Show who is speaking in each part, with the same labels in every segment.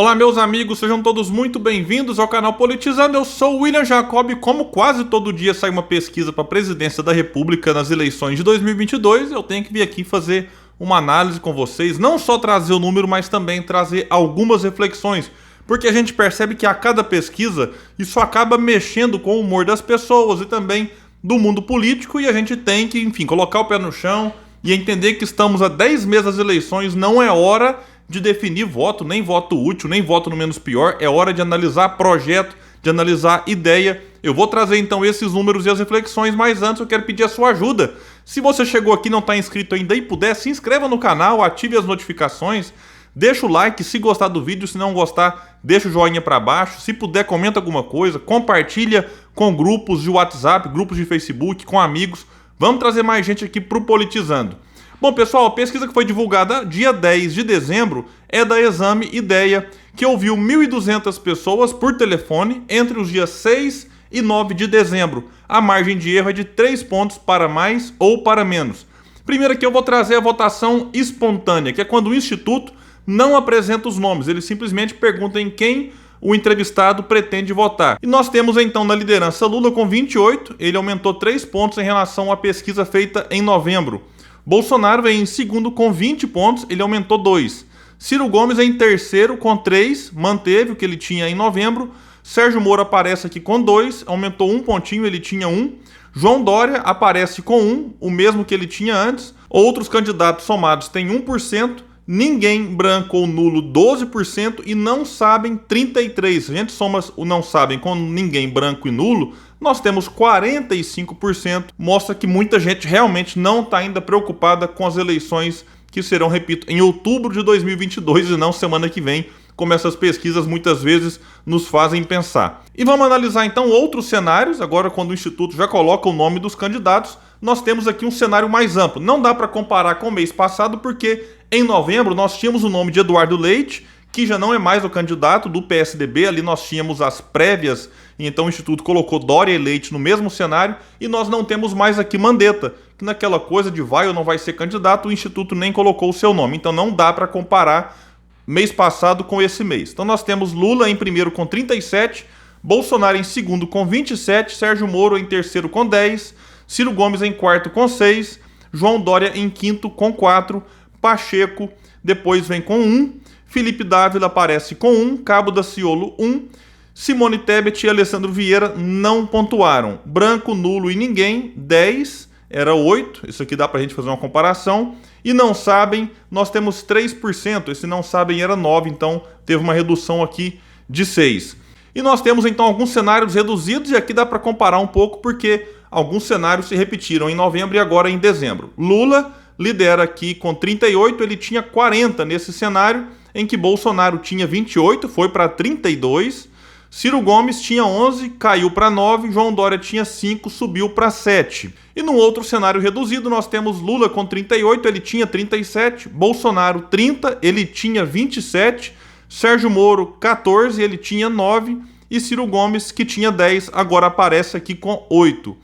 Speaker 1: Olá, meus amigos, sejam todos muito bem-vindos ao canal Politizando. Eu sou o William Jacob e como quase todo dia sai uma pesquisa para a presidência da República nas eleições de 2022, eu tenho que vir aqui fazer uma análise com vocês, não só trazer o número, mas também trazer algumas reflexões, porque a gente percebe que a cada pesquisa isso acaba mexendo com o humor das pessoas e também do mundo político, e a gente tem que, enfim, colocar o pé no chão e entender que estamos a 10 meses das eleições, não é hora de definir voto, nem voto útil, nem voto no menos pior. É hora de analisar projeto, de analisar ideia. Eu vou trazer então esses números e as reflexões, mas antes eu quero pedir a sua ajuda. Se você chegou aqui e não está inscrito ainda e puder, se inscreva no canal, ative as notificações, deixa o like se gostar do vídeo, se não gostar, deixa o joinha para baixo, se puder comenta alguma coisa, compartilha com grupos de WhatsApp, grupos de Facebook, com amigos. Vamos trazer mais gente aqui pro Politizando. Bom, pessoal, a pesquisa que foi divulgada dia 10 de dezembro é da Exame Ideia, que ouviu 1.200 pessoas por telefone entre os dias 6 e 9 de dezembro. A margem de erro é de 3 pontos para mais ou para menos. Primeiro aqui eu vou trazer a votação espontânea, que é quando o Instituto não apresenta os nomes, ele simplesmente pergunta em quem o entrevistado pretende votar. E nós temos então na liderança Lula com 28, ele aumentou 3 pontos em relação à pesquisa feita em novembro. Bolsonaro vem em segundo com 20 pontos, ele aumentou 2. Ciro Gomes é em terceiro com 3, manteve o que ele tinha em novembro. Sérgio Moro aparece aqui com 2, aumentou 1 pontinho, ele tinha 1. João Dória aparece com 1, o mesmo que ele tinha antes. Outros candidatos somados têm 1%, ninguém branco ou nulo 12% e não sabem 33%. Se a gente soma o não sabem com ninguém branco e nulo, nós temos 45%, mostra que muita gente realmente não está ainda preocupada com as eleições que serão, repito, em outubro de 2022 e não semana que vem, como essas pesquisas muitas vezes nos fazem pensar. E vamos analisar então outros cenários, agora quando o Instituto já coloca o nome dos candidatos, nós temos aqui um cenário mais amplo. Não dá para comparar com o mês passado, porque em novembro nós tínhamos o nome de Eduardo Leite, que já não é mais o candidato do PSDB, ali nós tínhamos as prévias, e então o Instituto colocou Dória e Leite no mesmo cenário, e nós não temos mais aqui Mandetta, que naquela coisa de vai ou não vai ser candidato, o Instituto nem colocou o seu nome, então não dá para comparar mês passado com esse mês. Então nós temos Lula em primeiro com 37, Bolsonaro em segundo com 27, Sérgio Moro em terceiro com 10, Ciro Gomes em quarto com 6, João Dória em quinto com 4, Pacheco depois vem com 1, Felipe Dávila aparece com 1, Cabo Daciolo 1, Simone Tebet e Alessandro Vieira não pontuaram. Branco, nulo e ninguém, 10, era 8, isso aqui dá pra gente fazer uma comparação. E não sabem, nós temos 3%, esse não sabem era 9, então teve uma redução aqui de 6. E nós temos então alguns cenários reduzidos, e aqui dá para comparar um pouco, porque alguns cenários se repetiram em novembro e agora em dezembro. Lula lidera aqui com 38, ele tinha 40 nesse cenário, em que Bolsonaro tinha 28, foi para 32, Ciro Gomes tinha 11, caiu para 9, João Dória tinha 5, subiu para 7. E no outro cenário reduzido nós temos Lula com 38, ele tinha 37, Bolsonaro 30, ele tinha 27, Sérgio Moro 14, ele tinha 9, e Ciro Gomes, que tinha 10, agora aparece aqui com 8.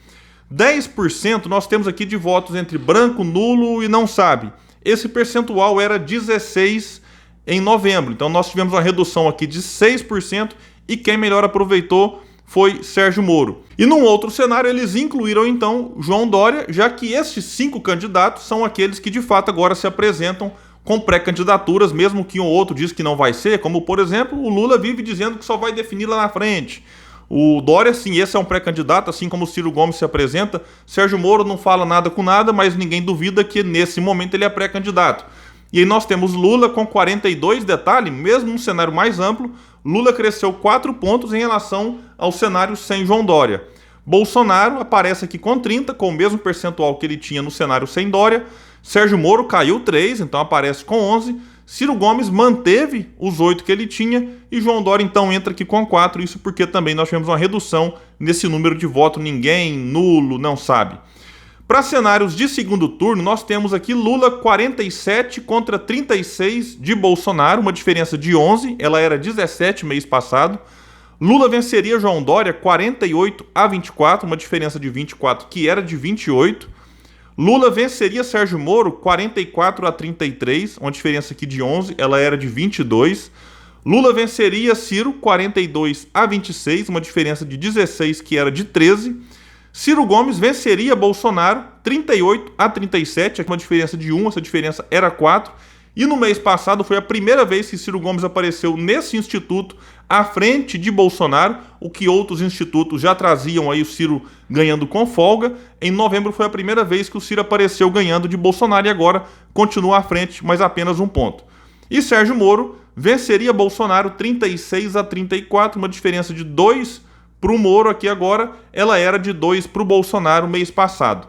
Speaker 1: 10% nós temos aqui de votos entre branco, nulo e não sabe. Esse percentual era 16 em novembro, então nós tivemos uma redução aqui de 6%, e quem melhor aproveitou foi Sérgio Moro. E num outro cenário eles incluíram então João Dória, já que esses 5 candidatos são aqueles que de fato agora se apresentam com pré-candidaturas, mesmo que um ou outro diz que não vai ser, como por exemplo o Lula vive dizendo que só vai definir lá na frente. O Dória, sim, esse é um pré-candidato, assim como o Ciro Gomes se apresenta. Sérgio Moro não fala nada com nada, mas ninguém duvida que nesse momento ele é pré-candidato. E aí nós temos Lula com 42, detalhe, mesmo num cenário mais amplo, Lula cresceu 4 pontos em relação ao cenário sem João Dória. Bolsonaro aparece aqui com 30, com o mesmo percentual que ele tinha no cenário sem Dória. Sérgio Moro caiu 3, então aparece com 11. Ciro Gomes manteve os 8 que ele tinha e João Dória então entra aqui com 4, isso porque também nós tivemos uma redução nesse número de voto ninguém, nulo, não sabe. Para cenários de segundo turno, nós temos aqui Lula 47 contra 36 de Bolsonaro, uma diferença de 11, ela era 17 mês passado. Lula venceria João Dória 48 a 24, uma diferença de 24 que era de 28. Lula venceria Sérgio Moro 44 a 33, uma diferença aqui de 11, ela era de 22. Lula venceria Ciro 42 a 26, uma diferença de 16 que era de 13. Ciro Gomes venceria Bolsonaro 38 a 37, uma diferença de 1, essa diferença era 4. E no mês passado foi a primeira vez que Ciro Gomes apareceu nesse instituto à frente de Bolsonaro, o que outros institutos já traziam aí o Ciro ganhando com folga. Em novembro foi a primeira vez que o Ciro apareceu ganhando de Bolsonaro e agora continua à frente, mas apenas um ponto. E Sérgio Moro venceria Bolsonaro 36 a 34, uma diferença de 2 para o Moro aqui agora, ela era de 2 para o Bolsonaro mês passado.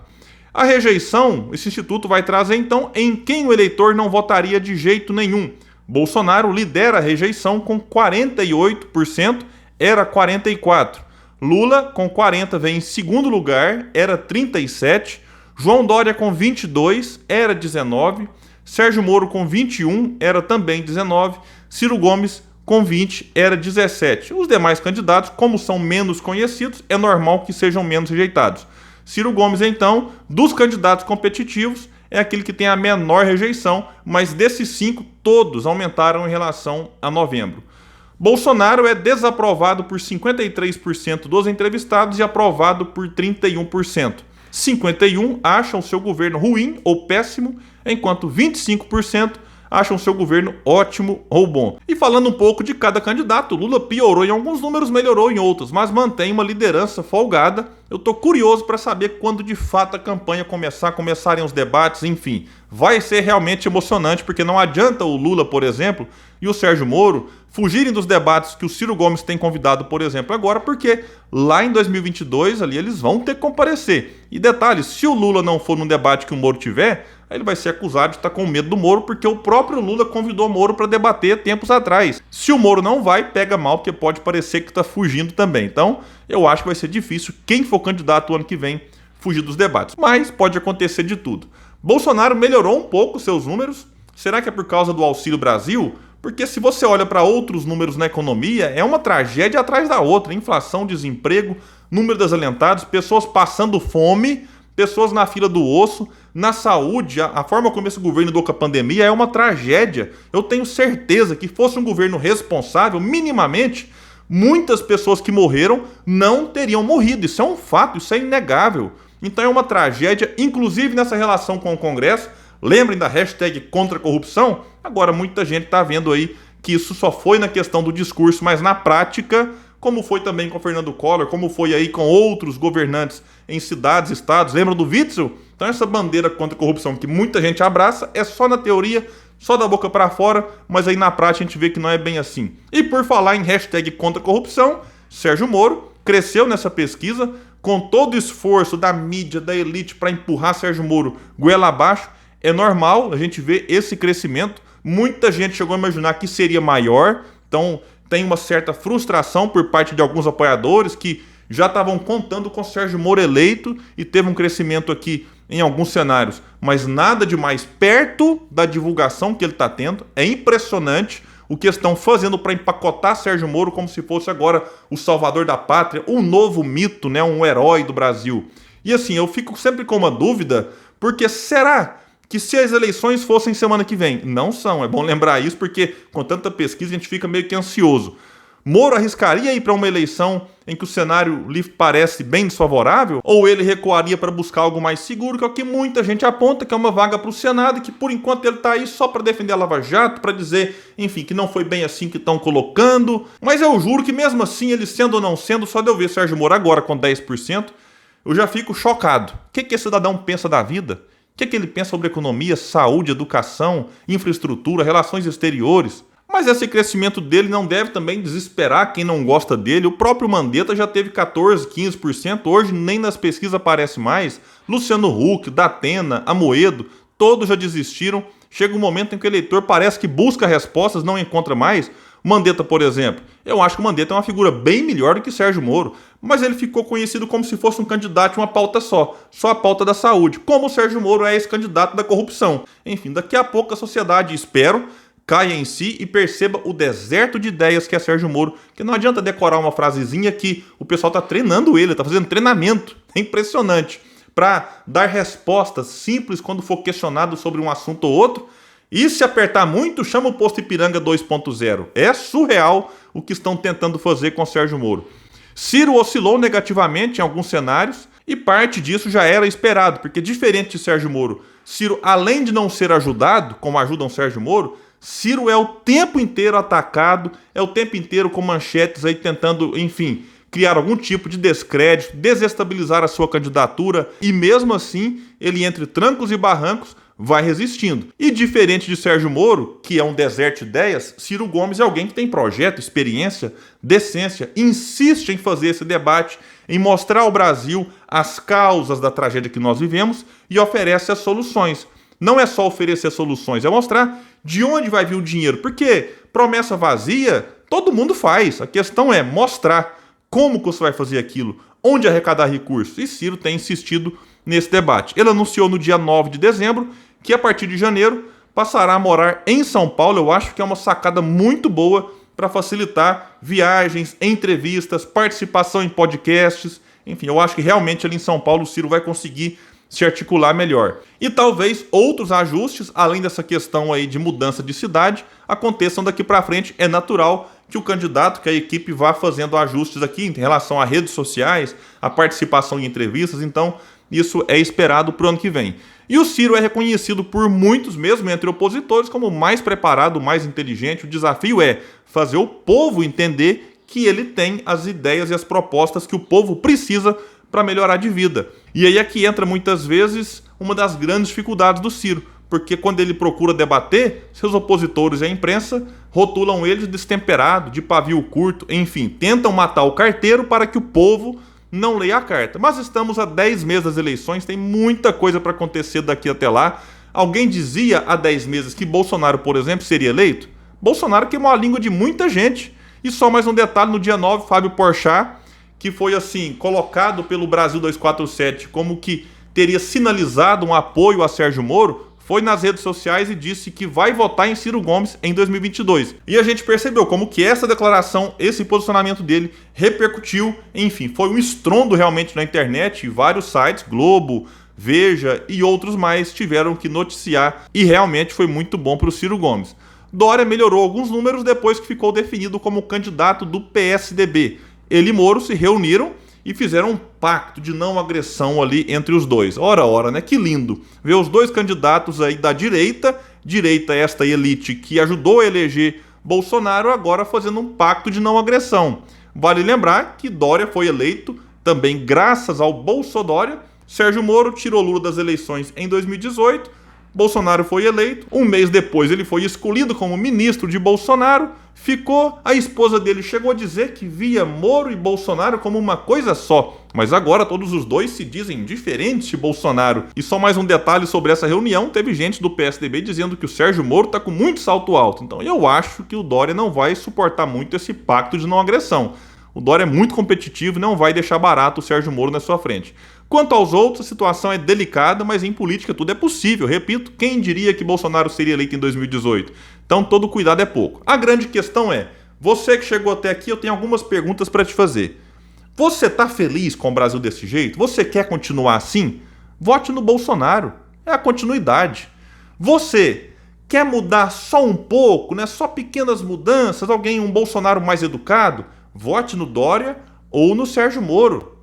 Speaker 1: A rejeição, esse instituto vai trazer então em quem o eleitor não votaria de jeito nenhum. Bolsonaro lidera a rejeição com 48%, era 44%. Lula com 40% vem em segundo lugar, era 37%. João Dória com 22%, era 19%. Sérgio Moro com 21%, era também 19%. Ciro Gomes com 20%, era 17%. Os demais candidatos, como são menos conhecidos, é normal que sejam menos rejeitados. Ciro Gomes, então, dos candidatos competitivos, é aquele que tem a menor rejeição, mas desses 5, todos aumentaram em relação a novembro. Bolsonaro é desaprovado por 53% dos entrevistados e aprovado por 31%. 51% acham seu governo ruim ou péssimo, enquanto 25% acham seu governo ótimo ou bom. E falando um pouco de cada candidato, Lula piorou em alguns números, melhorou em outros, mas mantém uma liderança folgada. Eu tô curioso para saber quando de fato a campanha começarem os debates, enfim. Vai ser realmente emocionante, porque não adianta o Lula, por exemplo, e o Sérgio Moro fugirem dos debates que o Ciro Gomes tem convidado, por exemplo, agora, porque lá em 2022 ali eles vão ter que comparecer. E detalhe, se o Lula não for num debate que o Moro tiver, aí ele vai ser acusado de estar com medo do Moro, porque o próprio Lula convidou o Moro para debater tempos atrás. Se o Moro não vai, pega mal, porque pode parecer que está fugindo também. Então, eu acho que vai ser difícil quem for candidato o ano que vem fugir dos debates. Mas pode acontecer de tudo. Bolsonaro melhorou um pouco seus números. Será que é por causa do Auxílio Brasil? Porque se você olha para outros números na economia, é uma tragédia atrás da outra. Inflação, desemprego, número desalentados, pessoas passando fome, pessoas na fila do osso. Na saúde, a forma como esse governo lidou com a pandemia é uma tragédia. Eu tenho certeza que fosse um governo responsável, minimamente, muitas pessoas que morreram não teriam morrido. Isso é um fato, isso é inegável. Então é uma tragédia, inclusive nessa relação com o Congresso. Lembrem da hashtag contra a corrupção? Agora muita gente está vendo aí que isso só foi na questão do discurso, mas na prática, como foi também com o Fernando Collor, como foi aí com outros governantes em cidades, estados. Lembram do Witzel? Então essa bandeira contra a corrupção que muita gente abraça é só na teoria, só da boca para fora, mas aí na prática a gente vê que não é bem assim. E por falar em hashtag contra a corrupção, Sérgio Moro cresceu nessa pesquisa com todo o esforço da mídia, da elite para empurrar Sérgio Moro goela abaixo. É normal a gente ver esse crescimento. Muita gente chegou a imaginar que seria maior, então tem uma certa frustração por parte de alguns apoiadores que já estavam contando com Sérgio Moro eleito e teve um crescimento aqui em alguns cenários, mas nada de mais perto da divulgação que ele está tendo. É impressionante o que estão fazendo para empacotar Sérgio Moro como se fosse agora o salvador da pátria, um novo mito, né, um herói do Brasil. E assim, eu fico sempre com uma dúvida, porque será que se as eleições fossem semana que vem? Não são, é bom lembrar isso, porque com tanta pesquisa a gente fica meio que ansioso. Moro arriscaria ir para uma eleição em que o cenário lhe parece bem desfavorável? Ou ele recuaria para buscar algo mais seguro, que é o que muita gente aponta, que é uma vaga para o Senado, e que por enquanto ele está aí só para defender a Lava Jato, para dizer, enfim, que não foi bem assim que estão colocando. Mas eu juro que mesmo assim, ele sendo ou não sendo, só de eu ver Sérgio Moro agora com 10%, eu já fico chocado. O que esse cidadão pensa da vida? O que ele pensa sobre economia, saúde, educação, infraestrutura, relações exteriores? Mas esse crescimento dele não deve também desesperar quem não gosta dele. O próprio Mandetta já teve 14%, 15%, hoje nem nas pesquisas aparece mais. Luciano Huck, Datena, Amoedo, todos já desistiram. Chega um momento em que o eleitor parece que busca respostas, não encontra mais. Mandetta, por exemplo, eu acho que o Mandetta é uma figura bem melhor do que Sérgio Moro, mas ele ficou conhecido como se fosse um candidato de uma pauta só a pauta da saúde, como o Sérgio Moro é esse candidato da corrupção. Enfim, daqui a pouco a sociedade, espero, caia em si e perceba o deserto de ideias que é Sérgio Moro, que não adianta decorar uma frasezinha que o pessoal está treinando ele, está fazendo treinamento, é impressionante, para dar respostas simples quando for questionado sobre um assunto ou outro. E se apertar muito, chama o posto Ipiranga 2.0. É surreal o que estão tentando fazer com Sérgio Moro. Ciro oscilou negativamente em alguns cenários e parte disso já era esperado, porque diferente de Sérgio Moro, Ciro, além de não ser ajudado, como ajudam Sérgio Moro, Ciro é o tempo inteiro atacado, é o tempo inteiro com manchetes aí tentando, enfim, criar algum tipo de descrédito, desestabilizar a sua candidatura e mesmo assim, ele entre trancos e barrancos vai resistindo. E diferente de Sérgio Moro, que é um deserto de ideias, Ciro Gomes é alguém que tem projeto, experiência, decência, insiste em fazer esse debate, em mostrar ao Brasil as causas da tragédia que nós vivemos e oferece as soluções. Não é só oferecer soluções, é mostrar de onde vai vir o dinheiro, porque promessa vazia todo mundo faz. A questão é mostrar como que você vai fazer aquilo, onde arrecadar recursos. E Ciro tem insistido nesse debate. Ele anunciou no dia 9 de dezembro que a partir de janeiro passará a morar em São Paulo. Eu acho que é uma sacada muito boa para facilitar viagens, entrevistas, participação em podcasts. Enfim, eu acho que realmente ali em São Paulo o Ciro vai conseguir se articular melhor. E talvez outros ajustes, além dessa questão aí de mudança de cidade, aconteçam daqui para frente. É natural que o candidato, que a equipe vá fazendo ajustes aqui em relação a redes sociais, a participação em entrevistas, então isso é esperado para o ano que vem. E o Ciro é reconhecido por muitos, mesmo entre opositores, como o mais preparado, o mais inteligente. O desafio é fazer o povo entender que ele tem as ideias e as propostas que o povo precisa para melhorar de vida. E aí é que entra muitas vezes uma das grandes dificuldades do Ciro, porque quando ele procura debater, seus opositores e a imprensa rotulam ele de destemperado, de pavio curto, enfim, tentam matar o carteiro para que o povo não leia a carta. Mas estamos a 10 meses das eleições, tem muita coisa para acontecer daqui até lá. Alguém dizia há 10 meses que Bolsonaro, por exemplo, seria eleito? Bolsonaro queimou a língua de muita gente. E só mais um detalhe, no dia 9, Fábio Porchat, que foi assim colocado pelo Brasil 247 como que teria sinalizado um apoio a Sérgio Moro, foi nas redes sociais e disse que vai votar em Ciro Gomes em 2022. E a gente percebeu como que essa declaração, esse posicionamento dele repercutiu, enfim, foi um estrondo realmente na internet, e vários sites, Globo, Veja e outros mais tiveram que noticiar, e realmente foi muito bom para o Ciro Gomes. Dória melhorou alguns números depois que ficou definido como candidato do PSDB. Ele e Moro se reuniram e fizeram um pacto de não agressão ali entre os dois. Ora, né? Que lindo. Ver os dois candidatos aí da direita esta elite que ajudou a eleger Bolsonaro, agora fazendo um pacto de não agressão. Vale lembrar que Dória foi eleito também graças ao Bolsodória. Sérgio Moro tirou Lula das eleições em 2018. Bolsonaro foi eleito. Um mês depois ele foi escolhido como ministro de Bolsonaro. Ficou, a esposa dele chegou a dizer que via Moro e Bolsonaro como uma coisa só. Mas agora todos os dois se dizem diferentes de Bolsonaro. E só mais um detalhe sobre essa reunião, teve gente do PSDB dizendo que o Sérgio Moro está com muito salto alto. Então eu acho que o Dória não vai suportar muito esse pacto de não agressão. O Dória é muito competitivo e não vai deixar barato o Sérgio Moro na sua frente. Quanto aos outros, a situação é delicada, mas em política tudo é possível. Repito, quem diria que Bolsonaro seria eleito em 2018? Então todo cuidado é pouco. A grande questão é, você que chegou até aqui, eu tenho algumas perguntas para te fazer. Você está feliz com o Brasil desse jeito? Você quer continuar assim? Vote no Bolsonaro. É a continuidade. Você quer mudar só um pouco, né? Só pequenas mudanças, um Bolsonaro mais educado? Vote no Dória ou no Sérgio Moro.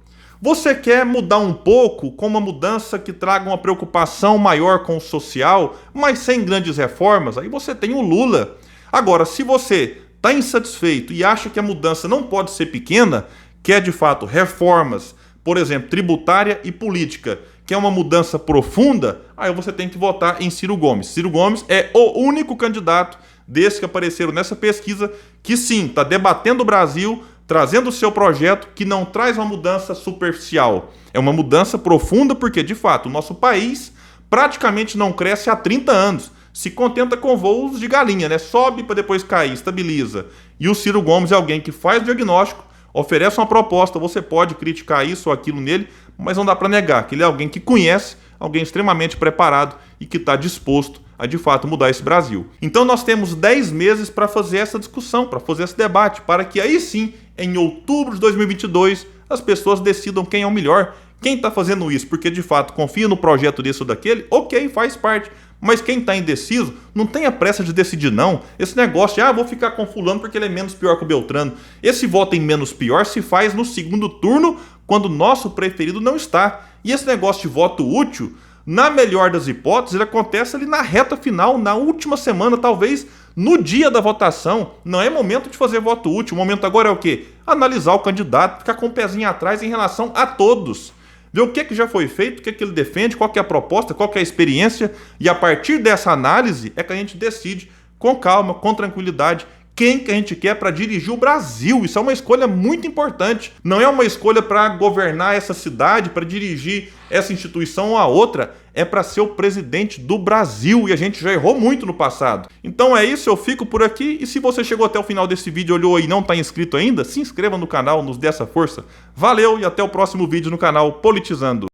Speaker 1: Você quer mudar um pouco com uma mudança que traga uma preocupação maior com o social, mas sem grandes reformas? Aí você tem o Lula. Agora, se você está insatisfeito e acha que a mudança não pode ser pequena, quer de fato reformas, por exemplo, tributária e política, que é uma mudança profunda, aí você tem que votar em Ciro Gomes. Ciro Gomes é o único candidato desses que apareceram nessa pesquisa que sim, está debatendo o Brasil, trazendo o seu projeto que não traz uma mudança superficial. É uma mudança profunda porque, de fato, o nosso país praticamente não cresce há 30 anos. Se contenta com voos de galinha, né? Sobe para depois cair, estabiliza. E o Ciro Gomes é alguém que faz diagnóstico, oferece uma proposta, você pode criticar isso ou aquilo nele, mas não dá para negar que ele é alguém que conhece, alguém extremamente preparado e que está disposto a, de fato, mudar esse Brasil. Então nós temos 10 meses para fazer essa discussão, para fazer esse debate, para que aí sim, em outubro de 2022, as pessoas decidam quem é o melhor, Quem está fazendo isso porque de fato confia no projeto desse ou daquele, ok, faz parte. Mas quem está indeciso, não tenha pressa de decidir não. Esse negócio de, vou ficar com fulano porque ele é menos pior que o Beltrano. Esse voto em menos pior se faz no segundo turno, quando o nosso preferido não está. E esse negócio de voto útil, na melhor das hipóteses, ele acontece ali na reta final, na última semana, talvez no dia da votação. Não é momento de fazer voto útil. O momento agora é o quê? Analisar o candidato, ficar com o pezinho atrás em relação a todos. Ver o que já foi feito, o que ele defende, qual que é a proposta, qual que é a experiência. E a partir dessa análise é que a gente decide com calma, com tranquilidade, quem que a gente quer para dirigir o Brasil. Isso é uma escolha muito importante. Não é uma escolha para governar essa cidade, para dirigir essa instituição ou a outra. É para ser o presidente do Brasil. E a gente já errou muito no passado. Então é isso, eu fico por aqui. E se você chegou até o final desse vídeo, olhou e não está inscrito ainda, se inscreva no canal, nos dê essa força. Valeu e até o próximo vídeo no canal Politizando.